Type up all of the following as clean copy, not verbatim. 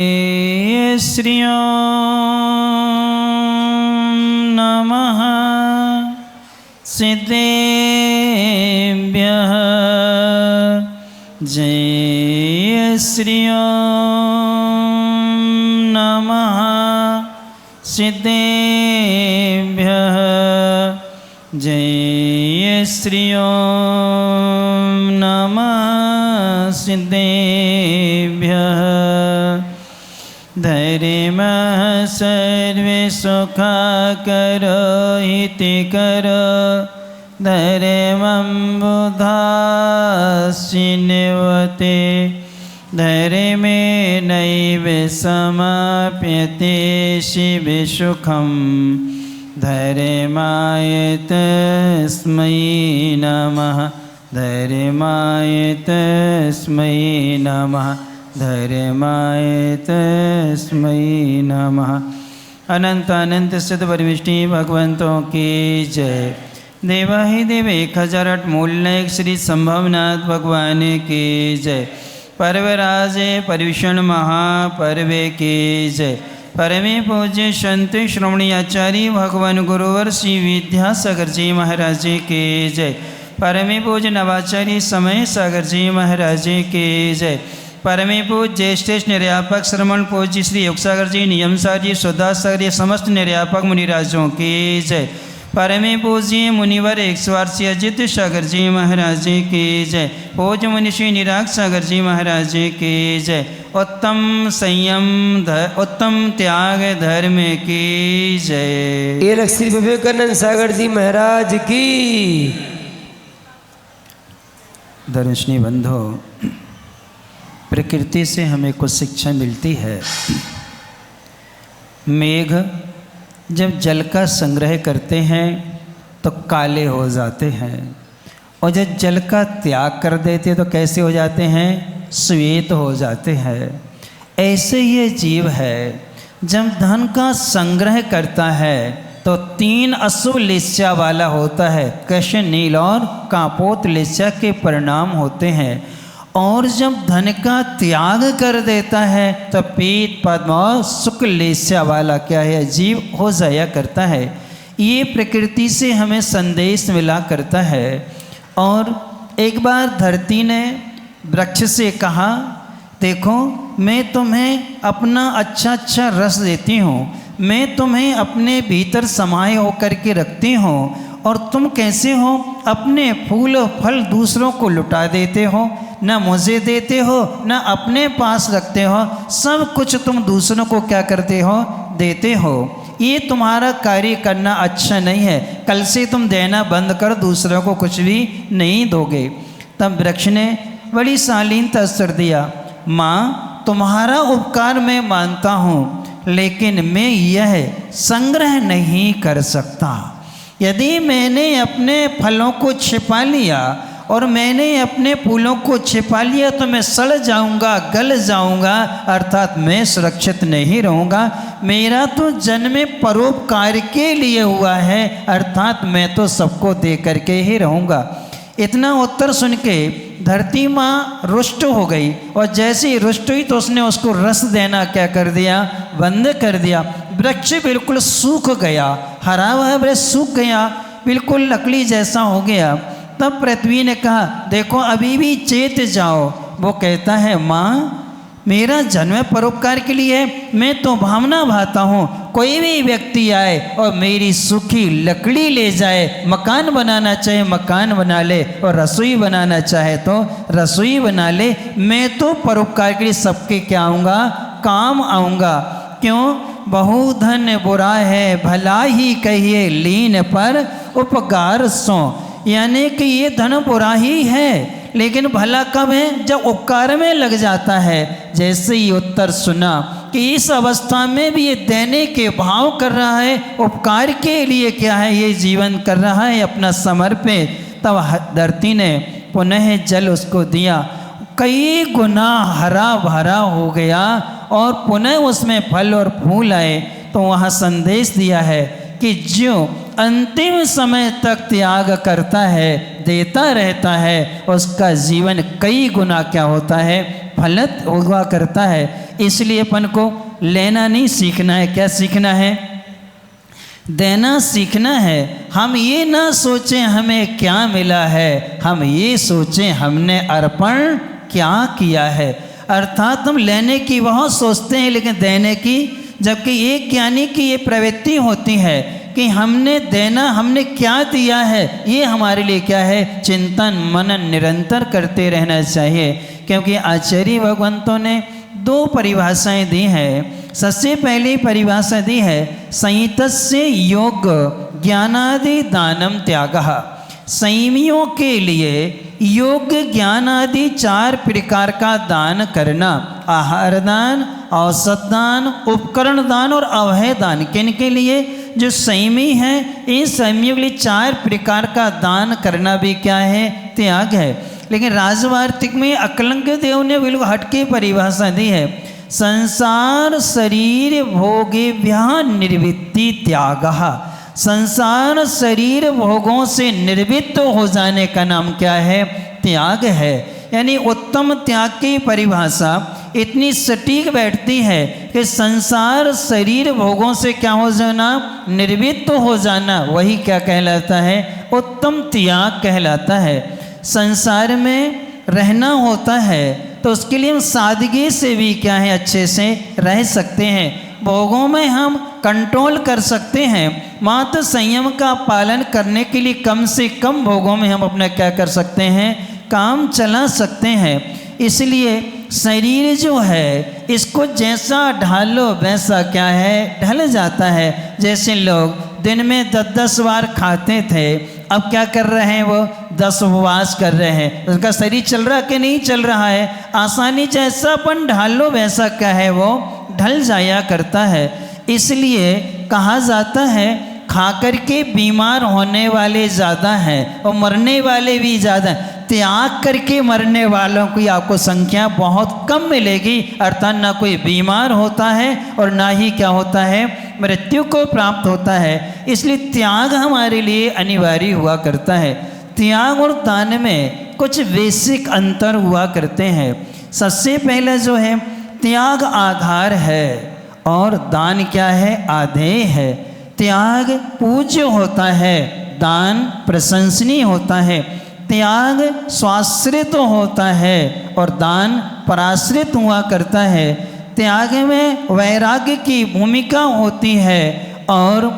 श्री नमः सिद्धेभ्यः जय श्री नमः सिद्धेभ्यः जय श्री नमः सिद्धेभ्यः धर्मः सर्वे सुखाकरो हितकरो धर्मं बुधाश्चिन्वते धर्मेणैव समाप्यते शिवसुखं धर्माय तस्मै नमः धर्माय तस्मै नमः धर्माय तस्मै नमः। अनंत अनंत सिद्ध परमेष्टि भगवंतों की जय। देवा ही देव 1008 मूलनायक श्री संभवनाथ भगवान की जय। परवराजे परिभूषण महापर्वे की जय। परमे पूज्य संत श्रोमणी आचार्य भगवान गुरुवर श्री विद्यासागर जी महाराज जी की जय। परमे पूज्य नवाचार्य समय सागर जी महाराज जी की जय। परमे पूज्य ज्येष्ठ निर्यापक श्रमण पूज्य श्री योगसागर जी नियम सागर जी सुधासागर जी समस्त निर्यापक मुनिराजों की जय। परमे पूज्य मुनिवर 108 अजित सागर जी महाराज जी की जय। पूज्य मुनि श्री निराग सागर जी महाराज जी की जय। उत्तम संयम उत्तम त्याग धर्म की जय। ये श्री विवेकानंद सागर जी महाराज की। धर्मश्री बंधो, प्रकृति से हमें कुछ शिक्षा मिलती है। मेघ जब जल का संग्रह करते हैं तो काले हो जाते हैं और जब जल का त्याग कर देते तो कैसे हो जाते हैं? श्वेत हो जाते हैं। ऐसे ये जीव है, जब धन का संग्रह करता है तो 3 अशुभ लिस्या वाला होता है। कृष्ण नील और कापोत लिस्या के परिणाम होते हैं। और जब धन का त्याग कर देता है तो पीत पद्म और शुक्ल लेस्या वाला क्या है जीव हो जाया करता है। ये प्रकृति से हमें संदेश मिला करता है। और एक बार धरती ने वृक्ष से कहा, देखो मैं तुम्हें अपना अच्छा अच्छा रस देती हूँ, मैं तुम्हें अपने भीतर समाये होकर के रखती हूँ और तुम कैसे हो? अपने फूल फल दूसरों को लुटा देते हो, न मुझे देते हो न अपने पास रखते हो, सब कुछ तुम दूसरों को क्या करते हो? देते हो। ये तुम्हारा कार्य करना अच्छा नहीं है। कल से तुम देना बंद कर, दूसरों को कुछ भी नहीं दोगे। तब वृक्ष ने बड़ी शालीनता उत्तर दिया, माँ तुम्हारा उपकार मैं मानता हूँ, लेकिन मैं यह संग्रह नहीं कर सकता। यदि मैंने अपने फलों को छिपा लिया और मैंने अपने फूलों को छिपा लिया तो मैं सड़ जाऊंगा, गल जाऊंगा, अर्थात मैं सुरक्षित नहीं रहूंगा। मेरा तो जन्म परोपकार के लिए हुआ है, अर्थात मैं तो सबको दे करके ही रहूंगा। इतना उत्तर सुन के धरती माँ रुष्ट हो गई और जैसे ही रुष्ट हुई तो उसने उसको रस देना क्या कर दिया? बंद कर दिया। वृक्ष बिल्कुल सूख गया, हरा हुआ वृक्ष सूख गया, बिल्कुल लकड़ी जैसा हो गया। तब पृथ्वी ने कहा, देखो अभी भी चेत जाओ। वो कहता है, माँ मेरा जन्म परोपकार के लिए है, मैं तो भावना भाता हूँ। कोई भी व्यक्ति आए और मेरी सूखी लकड़ी ले जाए, मकान बनाना चाहे मकान बना ले और रसोई बनाना चाहे तो रसोई बना ले। मैं तो परोपकार के लिए सबके क्या आऊँगा? काम आऊँगा। क्यों? बहुधन बुरा है भला ही कहिए, लीन पर उपकार सो। यानी कि ये धन बुरा ही है, लेकिन भला कब है? जब उपकार में लग जाता है। जैसे ही उत्तर सुना कि इस अवस्था में भी ये देने के भाव कर रहा है, उपकार के लिए क्या है ये जीवन कर रहा है अपना समर्पित, तब धरती ने पुनः जल उसको दिया। कई गुना हरा भरा हो गया और पुनः उसमें फल और फूल आए। तो वहाँ संदेश दिया है कि जो अंतिम समय तक त्याग करता है, देता रहता है, उसका जीवन कई गुना क्या होता है? फलित हुआ करता है। इसलिए अपन को लेना नहीं सीखना है। क्या सीखना है? देना सीखना है। हम ये ना सोचें हमें क्या मिला है, हम ये सोचें हमने अर्पण क्या किया है। अर्थात हम लेने की बहुत सोचते हैं लेकिन देने की, जबकि एक ज्ञानी की ये प्रवृत्ति होती है कि हमने देना, हमने क्या दिया है, ये हमारे लिए क्या है, चिंतन मनन निरंतर करते रहना चाहिए। क्योंकि आचार्य भगवंतों ने 2 परिभाषाएं दी हैं। सबसे पहली परिभाषा दी है संयतस्य योग ज्ञानादि दानम त्यागः। संयमियों के लिए योग्य ज्ञान आदि 4 प्रकार का दान करना, आहार दान, औसत दान, उपकरण दान और अवय दान। किन के लिए? जो संयमी हैं, इन संयमियों के लिए 4 प्रकार का दान करना भी क्या है, त्याग है। लेकिन राजवार्तिक में अकलंक देव ने बिल्कुल हटके परिभाषा दी है, संसार शरीर भोगेभ्यः निर्वृत्ति त्यागः। संसार शरीर भोगों से निर्वृत्त हो जाने का नाम क्या है, त्याग है। यानी उत्तम त्याग की परिभाषा इतनी सटीक बैठती है कि संसार शरीर भोगों से क्या हो जाना, निर्वृत्त हो जाना, वही क्या कहलाता है, उत्तम त्याग कहलाता है। संसार में रहना होता है तो उसके लिए हम सादगी से भी क्या है, अच्छे से रह सकते हैं। भोगों में हम कंट्रोल कर सकते हैं। मात्र संयम का पालन करने के लिए कम से कम भोगों में हम अपना क्या कर सकते हैं, काम चला सकते हैं। इसलिए शरीर जो है इसको जैसा ढालो वैसा क्या है, ढल जाता है। जैसे लोग दिन में 10-10 बार खाते थे, अब क्या कर रहे हैं, वो 10 उपवास कर रहे हैं। उनका शरीर चल रहा कि नहीं चल रहा है? आसानी जैसा अपन ढालो वैसा क्या है, वो ढल जाया करता है। इसलिए कहा जाता है खाकर के बीमार होने वाले ज़्यादा हैं और मरने वाले भी ज़्यादा हैं। त्याग करके मरने वालों की आपको संख्या बहुत कम मिलेगी। अर्थात ना कोई बीमार होता है और ना ही क्या होता है, मृत्यु को प्राप्त होता है। इसलिए त्याग हमारे लिए अनिवार्य हुआ करता है। त्याग और दान में कुछ बेसिक अंतर हुआ करते हैं। सबसे पहले जो है, त्याग आधार है और दान क्या है, आधेय है। त्याग पूज्य होता है, दान प्रशंसनीय होता है। त्याग स्वाश्रित होता है और दान पराश्रित हुआ करता है। त्याग में वैराग्य की भूमिका होती है और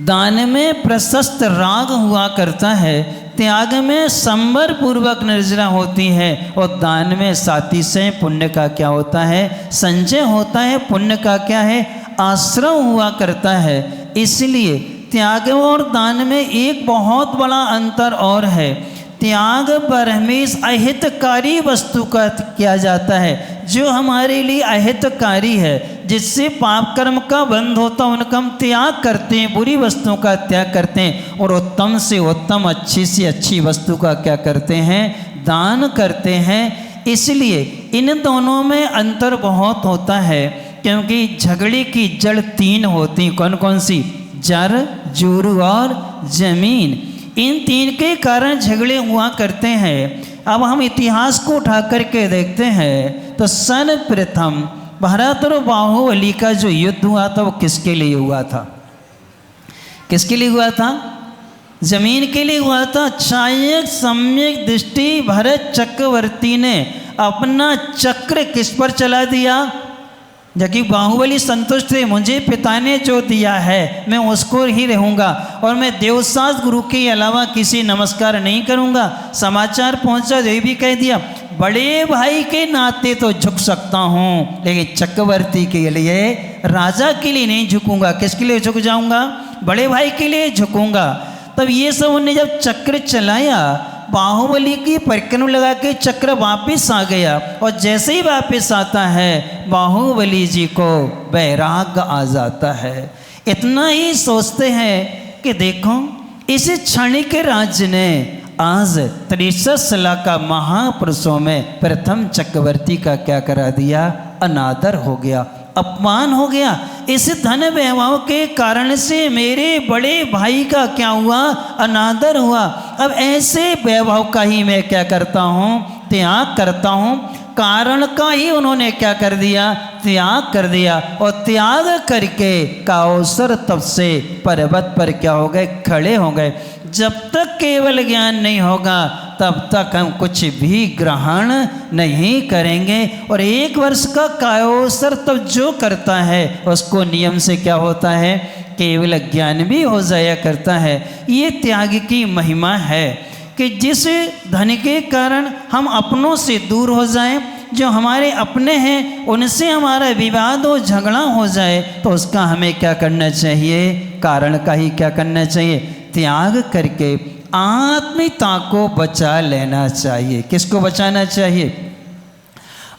दान में प्रशस्त राग हुआ करता है। त्याग में संवर पूर्वक निर्जरा होती है और दान में सातिशय पुण्य का क्या होता है, संचय होता है। पुण्य का क्या है, आश्रय हुआ करता है। इसलिए त्याग और दान में एक बहुत बड़ा अंतर और है। त्याग परमेश अहितकारी वस्तु का किया जाता है, जो हमारे लिए अहितकारी है, जिससे पाप कर्म का बंध होता है, उनका हम त्याग करते हैं, बुरी वस्तुओं का त्याग करते हैं और उत्तम से उत्तम, अच्छी से अच्छी वस्तु का क्या करते हैं, दान करते हैं। इसलिए इन दोनों में अंतर बहुत होता है, क्योंकि झगड़े की जड़ 3 होती। कौन कौन सी? जर, जुरु और जमीन। इन 3 के कारण झगड़े हुआ करते हैं। अब हम इतिहास को उठा करके देखते हैं तो सर्वप्रथम भारत और बाहुबली का जो युद्ध हुआ था वो किसके लिए हुआ था? किसके लिए हुआ था? जमीन के लिए हुआ था। चायक सम्यक दृष्टि भरत चक्रवर्ती ने अपना चक्र किस पर चला दिया? जबकि बाहुबली संतुष्ट थे, मुझे पिता ने जो दिया है मैं उसको ही रहूँगा और मैं देवसास गुरु के अलावा किसी नमस्कार नहीं करूँगा। समाचार पहुँचा, ये भी कह दिया बड़े भाई के नाते तो झुक सकता हूँ, लेकिन चक्रवर्ती के लिए, राजा के लिए नहीं झुकूँगा। किसके लिए झुक जाऊँगा? बड़े भाई के लिए झुकूँगा। तब ये सब उन्होंने जब चक्र चलाया, बाहुबली की परिक्रमा लगा के चक्र वापस आ गया और जैसे ही वापस आता है बाहुबली जी को वैराग्य आ जाता है। इतना ही सोचते हैं कि देखो इस क्षणिक राज्य ने आज 63 साल का महापुरुषों में प्रथम चक्रवर्ती का क्या करा दिया? अनादर हो गया, अपमान हो गया। इस धन वैभव के कारण से मेरे बड़े भाई का क्या हुआ? अनादर हुआ। अब ऐसे वैभव का ही मैं क्या करता हूँ? त्याग करता हूँ। कारण का ही उन्होंने क्या कर दिया, त्याग कर दिया। और त्याग करके काउसर तप से पर्वत पर क्या हो गए, खड़े हो गए। जब तक केवल ज्ञान नहीं होगा तब तक हम कुछ भी ग्रहण नहीं करेंगे। और 1 वर्ष का कायोसर तप जो करता है उसको नियम से क्या होता है, केवल ज्ञान भी हो जाया करता है। ये त्याग की महिमा है कि जिस धन के कारण हम अपनों से दूर हो जाएं, जो हमारे अपने हैं उनसे हमारा विवाद हो, झगड़ा हो जाए, तो उसका हमें क्या करना चाहिए, कारण का ही क्या करना चाहिए, त्याग करके आत्मीयता को बचा लेना चाहिए। किसको बचाना चाहिए,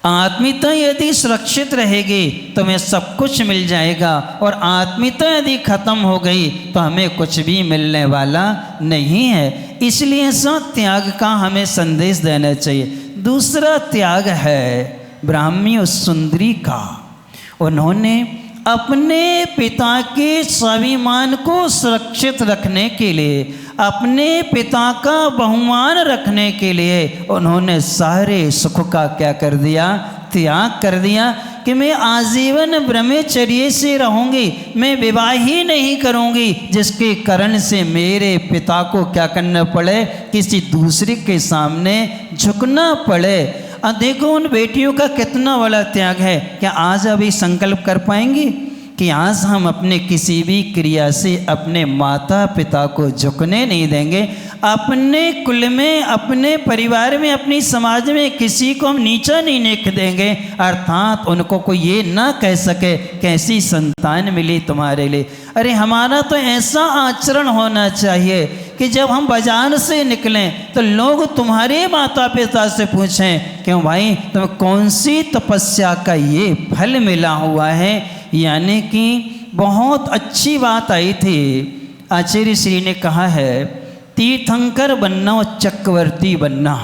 आत्मीयता यदि सुरक्षित रहेगी तो हमें सब कुछ मिल जाएगा, और आत्मीयता यदि खत्म हो गई तो हमें कुछ भी मिलने वाला नहीं है। इसलिए ऐसा त्याग का हमें संदेश देना चाहिए। दूसरा त्याग है ब्राह्मी और सुंदरी का। उन्होंने अपने पिता के स्वाभिमान को सुरक्षित रखने के लिए, अपने पिता का बहुमान रखने के लिए उन्होंने सारे सुख का क्या कर दिया, त्याग कर दिया कि मैं आजीवन ब्रह्मचर्य से रहूंगी, मैं विवाह ही नहीं करूंगी, जिसके कारण से मेरे पिता को क्या करना पड़े, किसी दूसरे के सामने झुकना पड़े। अब देखो उन बेटियों का कितना बड़ा त्याग है। क्या आज अभी संकल्प कर पाएंगी कि आज हम अपने किसी भी क्रिया से अपने माता पिता को झुकने नहीं देंगे, अपने कुल में, अपने परिवार में, अपनी समाज में किसी को हम नीचा नहीं देख देंगे, अर्थात उनको कोई ये ना कह सके कैसी संतान मिली तुम्हारे लिए। अरे हमारा तो ऐसा आचरण होना चाहिए कि जब हम बाजार से निकलें तो लोग तुम्हारे माता पिता से पूछें क्यों भाई तुम्हें कौन सी तपस्या का ये फल मिला हुआ है। यानी कि बहुत अच्छी बात आई थी। आचार्य श्री ने कहा है तीर्थंकर बनना और चक्रवर्ती बनना,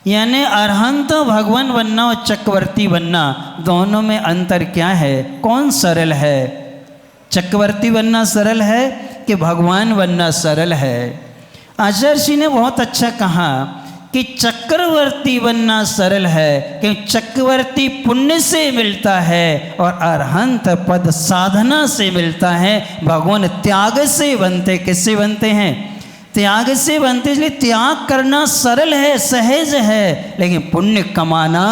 यानी अरहंत भगवान बनना और चक्रवर्ती बनना, दोनों में अंतर क्या है, कौन सरल है, चक्रवर्ती बनना सरल है कि भगवान बनना सरल है। आचार्य श्री ने बहुत अच्छा कहा कि चक्रवर्ती बनना सरल है क्योंकि चक्रवर्ती पुण्य से मिलता है और अरहंत पद साधना से मिलता है। भगवान त्याग से बनते, किससे बनते हैं, त्याग से बनते। इसलिए त्याग करना सरल है, सहज है, लेकिन पुण्य कमाना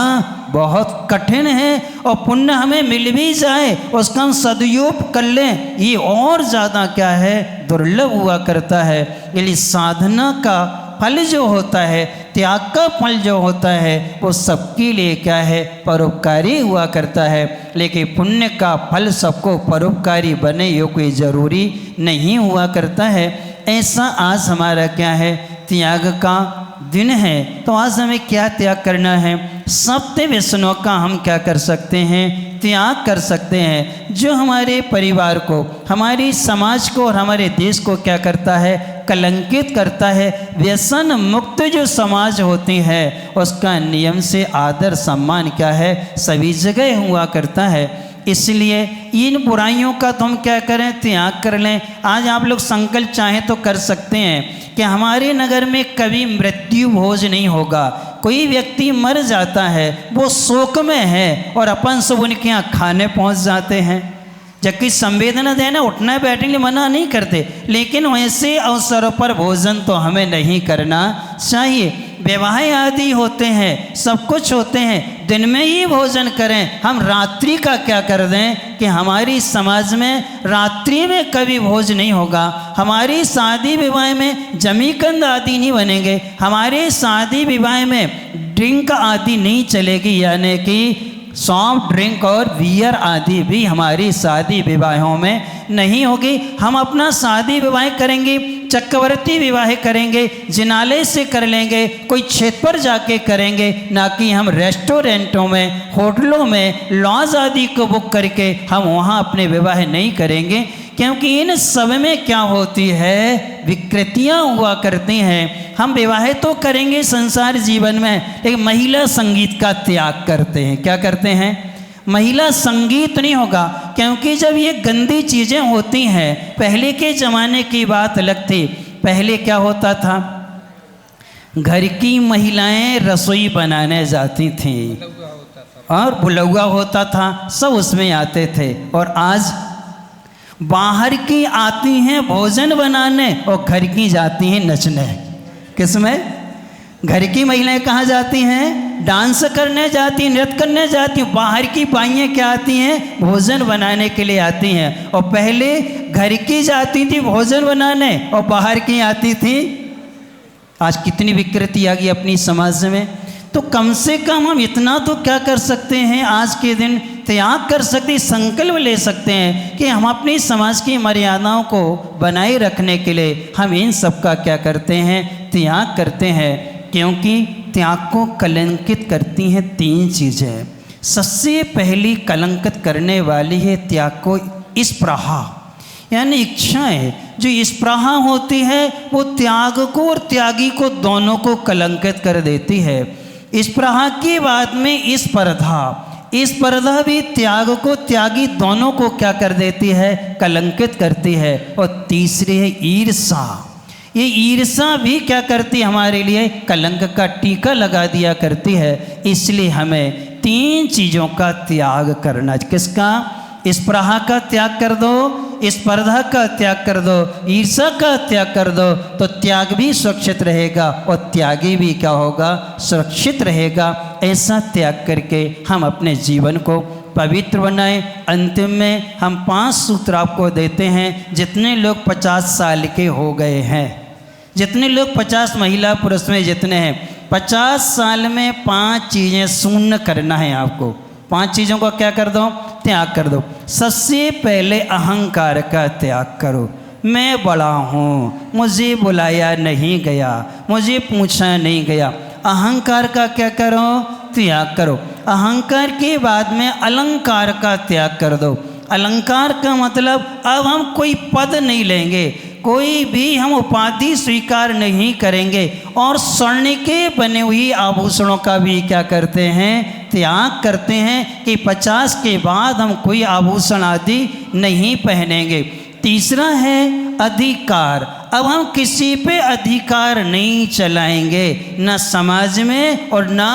बहुत कठिन है। और पुण्य हमें मिल भी जाए उसका हम सदुपयोग कर लें, ये और ज़्यादा क्या है, दुर्लभ हुआ करता है। इसलिए साधना का फल जो होता है, त्याग का फल जो होता है, वो सबके लिए क्या है, परोपकारी हुआ करता है। लेकिन पुण्य का फल सबको परोपकारी बने ये कोई ज़रूरी नहीं हुआ करता है। ऐसा आज हमारा क्या है, त्याग का दिन है। तो आज हमें क्या त्याग करना है, सत्य व्यसनों का हम क्या कर सकते हैं, त्याग कर सकते हैं, जो हमारे परिवार को, हमारी समाज को और हमारे देश को क्या करता है, कलंकित करता है। व्यसन मुक्त जो समाज होती है उसका नियम से आदर सम्मान क्या है, सभी जगह हुआ करता है। इसलिए इन बुराइयों का तो हम क्या करें, त्याग कर लें। आज आप लोग संकल्प चाहें तो कर सकते हैं कि हमारे नगर में कभी मृत्यु भोज नहीं होगा। कोई व्यक्ति मर जाता है, वो शोक में है और अपन सब उनके यहाँ खाने पहुँच जाते हैं, जबकि संवेदना देना उठना बैठने के लिए मना नहीं करते, लेकिन वैसे अवसरों पर भोजन तो हमें नहीं करना चाहिए। विवाह आदि होते हैं, सब कुछ होते हैं, दिन में ही भोजन करें। हम रात्रि का क्या कर दें कि हमारी समाज में रात्रि में कभी भोज नहीं होगा। हमारी शादी विवाह में जमीकंद आदि नहीं बनेंगे, हमारे शादी विवाह में ड्रिंक आदि नहीं चलेगी, यानी कि सॉफ्ट ड्रिंक और बियर आदि भी हमारी शादी विवाहों में नहीं होगी। हम अपना शादी विवाह करेंगे, चक्रवर्ती विवाह करेंगे, जिनालय से कर लेंगे, कोई क्षेत्र पर जाके करेंगे, ना कि हम रेस्टोरेंटों में, होटलों में, लॉज आदि को बुक करके हम वहाँ अपने विवाह नहीं करेंगे। क्योंकि इन सब में क्या होती है, विकृतियाँ हुआ करती हैं। हम विवाह तो करेंगे संसार जीवन में, लेकिन महिला संगीत का त्याग करते हैं। क्या करते हैं, महिला संगीत नहीं होगा, क्योंकि जब ये गंदी चीज़ें होती हैं, पहले के ज़माने की बात अलग थी। पहले क्या होता था, घर की महिलाएं रसोई बनाने जाती थीं और बुलौआ होता था, सब उसमें आते थे। और आज बाहर की आती हैं भोजन बनाने और घर की जाती हैं नचने। किसमें? घर की महिलाएं कहाँ जाती हैं? डांस करने जाती हैं, नृत्य करने जाती हैं। बाहर की बाइयाँ क्या आती हैं? भोजन बनाने के लिए आती हैं। और पहले घर की जाती थी भोजन बनाने और बाहर की आती थी। आज कितनी विकृति आ गई अपनी समाज में। तो कम से कम हम इतना तो क्या कर सकते हैं, आज के दिन त्याग कर सकते हैं, संकल्प ले सकते हैं कि हम अपनी समाज की मर्यादाओं को बनाए रखने के लिए हम इन सब का क्या करते हैं? त्याग करते हैं। क्योंकि त्याग को कलंकित करती हैं तीन चीज़ें। सबसे पहली कलंकित करने वाली है त्याग को स्पृहा, यानी इच्छाएं। जो स्पृहा होती है वो त्याग को और त्यागी को दोनों को कलंकित कर देती है। स्पृहा के बाद में स्पर्धा, स्पर्धा भी त्याग को त्यागी दोनों को क्या कर देती है? कलंकित करती है। और तीसरी है ईर्षा। ये ईर्षा भी क्या करती है? हमारे लिए कलंक का टीका लगा दिया करती है। इसलिए हमें तीन चीज़ों का त्याग करना। किसका? स्पृहा का त्याग कर दो, स्पर्धा का त्याग कर दो, ईर्षा का त्याग कर दो, तो त्याग भी सुरक्षित रहेगा और त्यागी भी क्या होगा? सुरक्षित रहेगा। ऐसा त्याग करके हम अपने जीवन को पवित्र बनाएं। अंतिम में हम 5 सूत्र आपको देते हैं। जितने लोग 50 साल के हो गए हैं, जितने लोग 50 महिला पुरुष में जितने हैं, 50 साल में 5 चीज़ें शून्य करना है आपको। 5 चीज़ों का क्या कर दो? त्याग कर दो। सबसे पहले अहंकार का त्याग करो। मैं बड़ा हूँ, मुझे बुलाया नहीं गया, मुझे पूछा नहीं गया। अहंकार का क्या करो? त्याग करो। अहंकार के बाद में अलंकार का त्याग कर दो। अलंकार का मतलब अब हम कोई पद नहीं लेंगे, कोई भी हम उपाधि स्वीकार नहीं करेंगे और स्वर्ण के बने हुई आभूषणों का भी क्या करते हैं? त्याग करते हैं कि 50 के बाद हम कोई आभूषण आदि नहीं पहनेंगे। तीसरा है अधिकार। अब हम किसी पे अधिकार नहीं चलाएंगे, न समाज में और न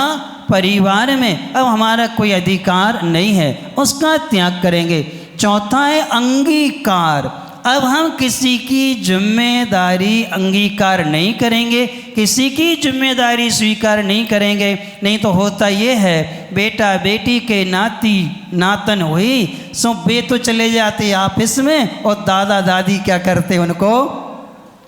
परिवार में। अब हमारा कोई अधिकार नहीं है, उसका त्याग करेंगे। चौथा है अंगीकार। अब हम किसी की जिम्मेदारी अंगीकार नहीं करेंगे, किसी की जिम्मेदारी स्वीकार नहीं करेंगे। नहीं तो होता ये है, बेटा बेटी के नाती नातन हुई सो बे तो चले जाते ऑफिस में और दादा दादी क्या करते? उनको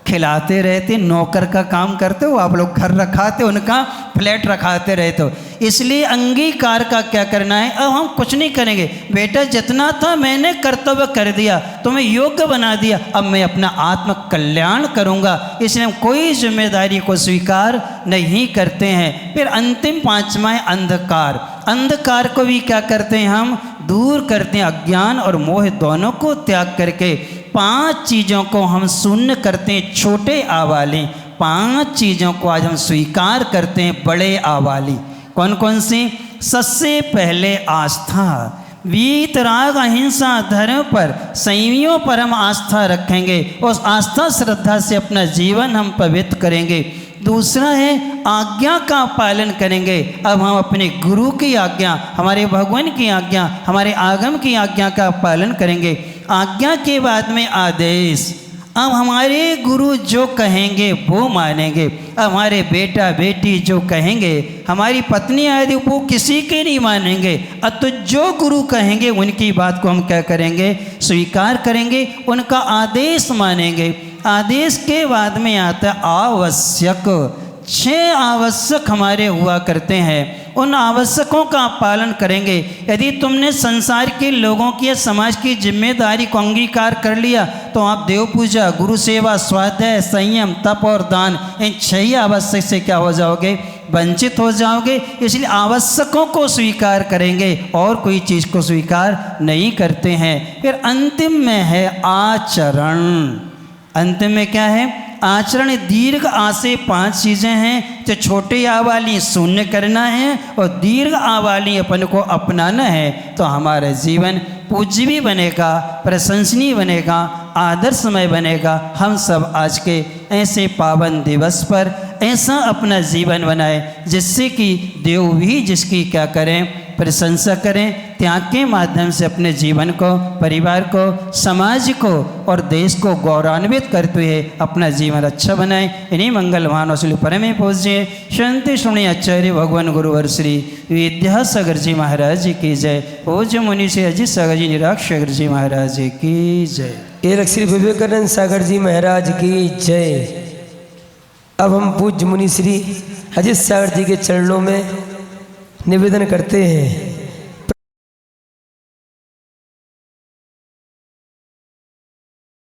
खिलाते रहते, नौकर का काम करते हो आप लोग, घर रखाते, उनका फ्लैट रखाते रहते हो। इसलिए अंगीकार का क्या करना है? अब हम कुछ नहीं करेंगे। बेटा जितना था मैंने कर्तव्य कर दिया, तुम्हें योग्य बना दिया, अब मैं अपना आत्म कल्याण करूँगा। इसलिए हम कोई जिम्मेदारी को स्वीकार नहीं करते हैं। फिर अंतिम 5वां है अंधकार। अंधकार को भी क्या करते हैं? हम दूर करते हैं। अज्ञान और मोह दोनों को त्याग करके 5 चीज़ों को हम शून्य करते हैं। छोटे आवाली 5 चीज़ों को आज हम स्वीकार करते हैं, बड़े आवाली। कौन कौन सी? सबसे पहले आस्था। वीतराग अहिंसा धर्म पर, संयमियों पर हम आस्था रखेंगे। उस आस्था श्रद्धा से अपना जीवन हम पवित्र करेंगे। दूसरा है आज्ञा का पालन करेंगे। अब हम अपने गुरु की आज्ञा, हमारे भगवान की आज्ञा, हमारे आगम की आज्ञा का पालन करेंगे। आज्ञा के बाद में आदेश। अब हमारे गुरु जो कहेंगे वो मानेंगे। अब हमारे बेटा बेटी जो कहेंगे, हमारी पत्नी आदि, वो किसी के नहीं मानेंगे। अब तो जो गुरु कहेंगे उनकी बात को हम क्या करेंगे? स्वीकार करेंगे, उनका आदेश मानेंगे। आदेश के बाद में आता है आवश्यक। 6 आवश्यक हमारे हुआ करते हैं, उन आवश्यकों का पालन करेंगे। यदि तुमने संसार के लोगों की या समाज की जिम्मेदारी को अंगीकार कर लिया तो आप देव पूजा, गुरु सेवा, स्वाध्याय, संयम, तप और दान, इन 6 आवश्यक से क्या हो जाओगे? वंचित हो जाओगे। इसलिए आवश्यकों को स्वीकार करेंगे और कोई चीज़ को स्वीकार नहीं करते हैं। फिर अंतिम में है आचरण। अंतिम में क्या है? आचरण। दीर्घ आ से 5 चीज़ें हैं। तो छोटे आ वाली शून्य करना है और दीर्घ आ वाली अपन को अपनाना है, तो हमारा जीवन पूज्य भी बनेगा, प्रशंसनीय बनेगा, आदर्शमय बनेगा। हम सब आज के ऐसे पावन दिवस पर ऐसा अपना जीवन बनाए जिससे कि देव भी जिसकी क्या करें, प्रशंसा करें। त्याग के माध्यम से अपने जीवन को, परिवार को, समाज को और देश को गौरवान्वित करते हुए अपना जीवन अच्छा बनाएं। इन्हीं मंगलवान वसूल परमे पूज्य शांति शुणी आचार्य भगवान गुरुवर श्री विद्यासागर जी महाराज जी की जय। पूज्य मुनि श्री अजित सागर जी निराक्ष सागर जी महाराज जी की जय। एक श्री विवेकानंद सागर जी महाराज की जय। अब हम पूज्य मुनि श्री अजित सागर जी के चरणों में निवेदन करते हैं